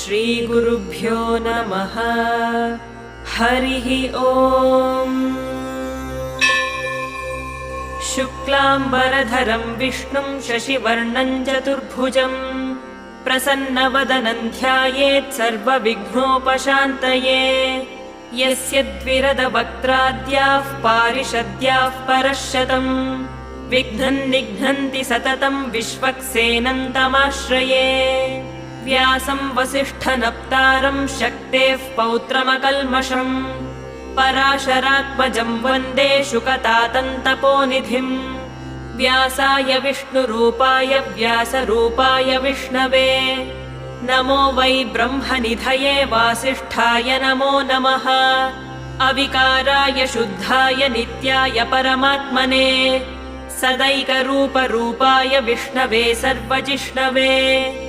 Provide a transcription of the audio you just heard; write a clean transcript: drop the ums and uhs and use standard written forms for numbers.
श्रीगुरुभ्यो नमः। हरिः ओम्। शुक्लाम्बरधरं विष्णुं शशिवर्णं चतुर्भुजं प्रसन्नवदनं ध्यायेत् सर्वविघ्नोपशान्तये। यस्य द्विरदवक्त्राद्याः पारिषद्याः परश्शतं विघ्नं निघ्नन्ति सततं विश्वक्सेनं तमाश्रये। व्यासं वसिष्ठनप्तारं शक्तेः पौत्रमकल्मषम् पराशरात्मजं वन्दे शुकतातन्तपोनिधिम्। व्यासाय विष्णुरूपाय व्यासरूपाय विष्णवे नमो वै ब्रह्मनिधये वासिष्ठाय नमो नमः। अविकाराय शुद्धाय नित्याय परमात्मने सदैकरूपरूपाय विष्णवे सर्वजिष्णवे।